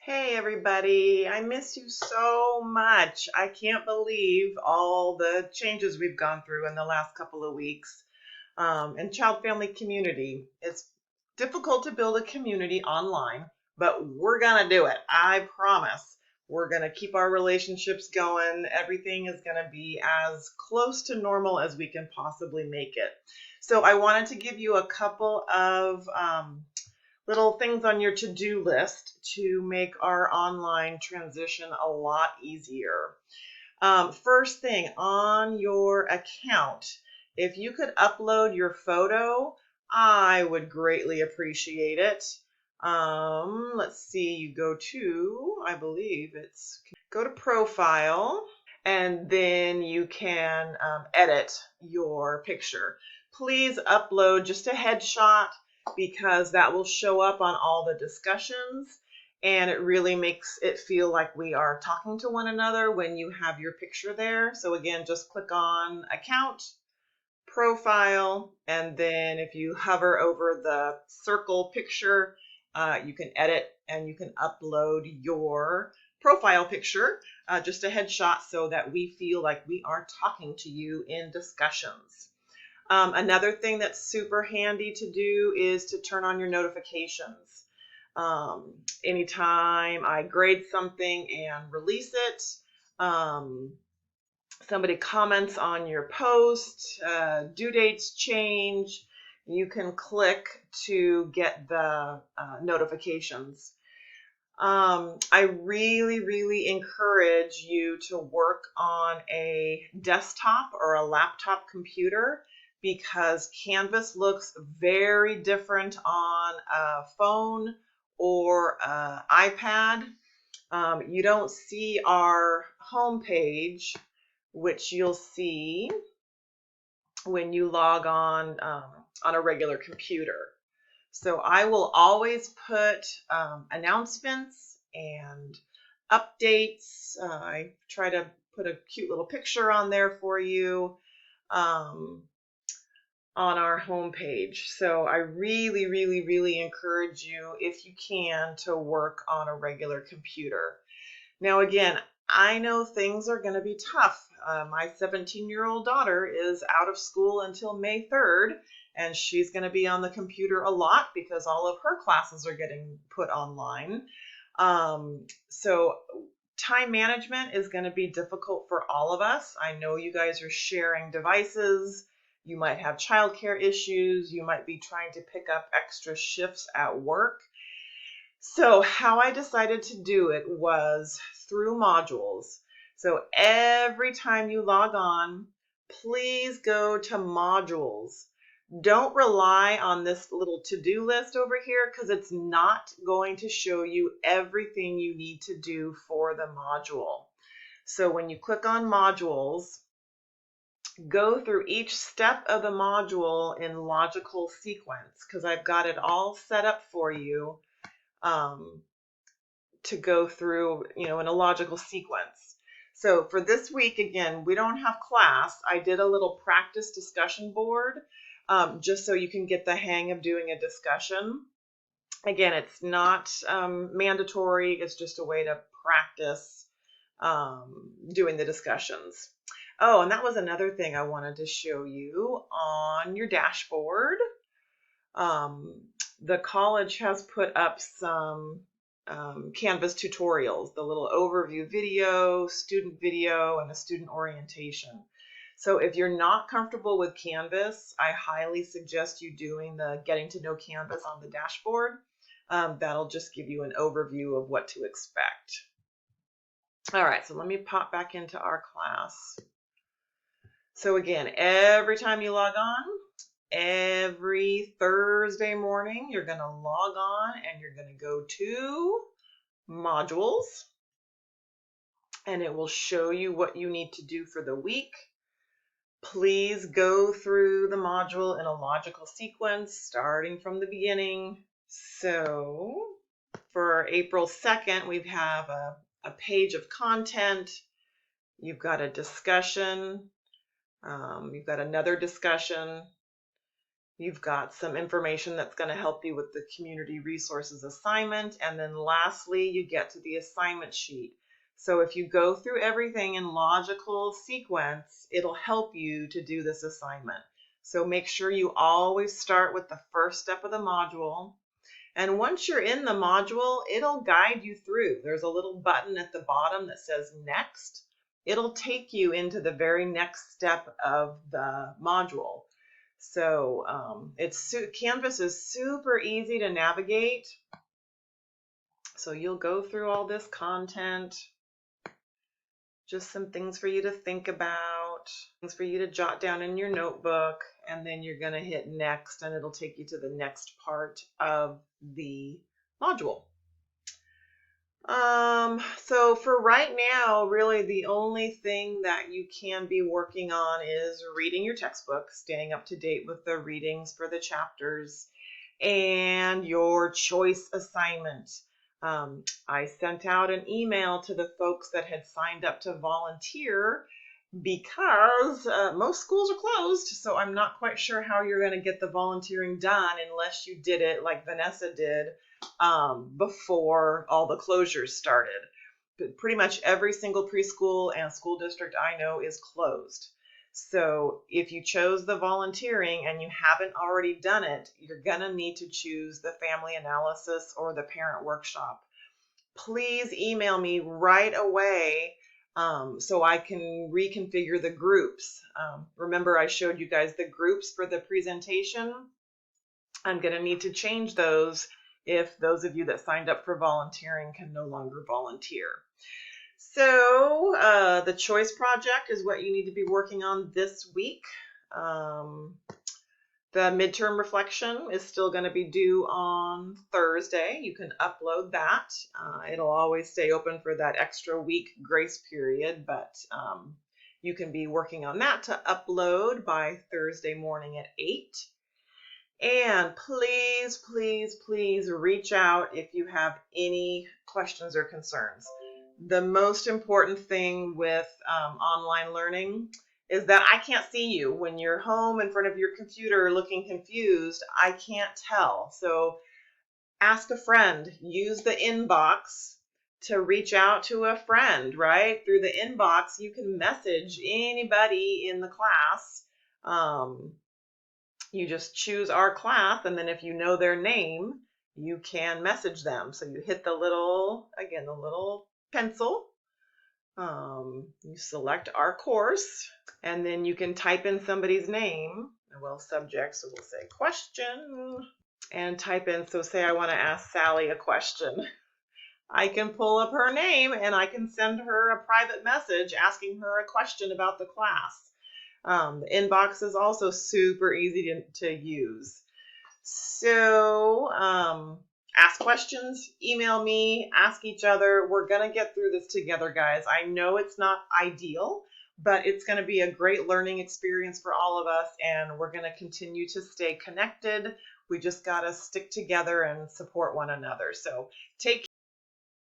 Hey everybody, I miss you so much. I can't believe all the changes we've gone through in the last couple of weeks. And child family community. It's difficult to build a community online, but we're gonna do it. I promise. We're gonna keep our relationships going. Everything is gonna be as close to normal as we can possibly make it. So I wanted to give you a couple of little things on your to-do list to make our online transition a lot easier. First thing, on your account, if you could upload your photo, I would greatly appreciate it. Let's see, you go to, I believe go to profile, and then you can edit your picture. Please upload just a headshot because that will show up on all the discussions, and it really makes it feel like we are talking to one another when you have your picture there. So again, just click on account, profile, and then if you hover over the circle picture, you can edit and you can upload your profile picture, just a headshot, so that we feel like we are talking to you in discussions. Another thing that's super handy to do is to turn on your notifications. Anytime I grade something and release it, somebody comments on your post, due dates change, you can click to get the notifications. I really encourage you to work on a desktop or a laptop computer, because Canvas looks very different on a phone or an iPad. You don't see our home page, which you'll see when you log on a regular computer. So I will always put announcements and updates. I try to put a cute little picture on there for you on our homepage. So I really encourage you, if you can, to work on a regular computer. Now again, I know things are going to be tough. My 17-year-old daughter is out of school until May 3rd, and she's going to be on the computer a lot because all of her classes are getting put online. So time management is going to be difficult for all of us. I know you guys are sharing devices. You might have childcare issues. You might be trying to pick up extra shifts at work. So how I decided to do it was through modules. So every time you log on, please go to modules. Don't rely on this little to-do list over here, because it's not going to show you everything you need to do for the module. So when you click on modules, go through each step of the module in logical sequence, because I've got it all set up for you to go through, in a logical sequence. So for this week, again, we don't have class. I did a little practice discussion board, just so you can get the hang of doing a discussion. Again, it's not mandatory. It's just a way to practice doing the discussions. Oh, and that was another thing I wanted to show you on your dashboard. The college has put up some Canvas tutorials, the little overview video, student video, and a student orientation. So if you're not comfortable with Canvas, I highly suggest you doing the Getting to Know Canvas on the dashboard. That'll just give you an overview of what to expect. All right, so let me pop back into our class. So again, every time you log on, every Thursday morning, you're going to log on and you're going to go to modules, and it will show you what you need to do for the week. Please go through the module in a logical sequence, starting from the beginning. So for April 2nd, we have a page of content. You've got a discussion. You've got another discussion. You've got some information that's going to help you with the community resources assignment. And then lastly, you get to the assignment sheet. So if you go through everything in logical sequence, it'll help you to do this assignment. So make sure you always start with the first step of the module. And once you're in the module, it'll guide you through. There's a little button at the bottom that says Next. It'll take you into the very next step of the module. So Canvas is super easy to navigate. So you'll go through all this content, just some things for you to think about, things for you to jot down in your notebook, and then you're going to hit Next, and it'll take you to the next part of the module. So for right now, really the only thing that you can be working on is reading your textbook, staying up to date with the readings for the chapters, and your choice assignment. I sent out an email to the folks that had signed up to volunteer because most schools are closed, so I'm not quite sure how you're going to get the volunteering done unless you did it like Vanessa did before all the closures started. But pretty much every single preschool and school district I know is closed. So if you chose the volunteering and you haven't already done it, you're going to need to choose the family analysis or the parent workshop. Please email me right away so I can reconfigure the groups. Remember I showed you guys the groups for the presentation? I'm going to need to change those if those of you that signed up for volunteering can no longer volunteer. So the choice project is what you need to be working on this week. The midterm reflection is still going to be due on Thursday. You can upload that. It'll always stay open for that extra week grace period, but you can be working on that to upload by Thursday morning at 8. And please, please, please reach out if you have any questions or concerns. The most important thing with online learning is that I can't see you. When you're home in front of your computer looking confused, I can't tell. So ask a friend. Use the inbox to reach out to a friend, right? Through the inbox, you can message anybody in the class. You just choose our class, and then if you know their name, you can message them. So you hit the little pencil. You select our course, and then you can type in somebody's name. Well, subject, so we'll say question, and type in, so say I want to ask Sally a question. I can pull up her name, and I can send her a private message asking her a question about the class. The inbox is also super easy to use. So ask questions, email me, ask each other. We're going to get through this together, guys. I know it's not ideal, but it's going to be a great learning experience for all of us, and we're going to continue to stay connected. We just got to stick together and support one another. So take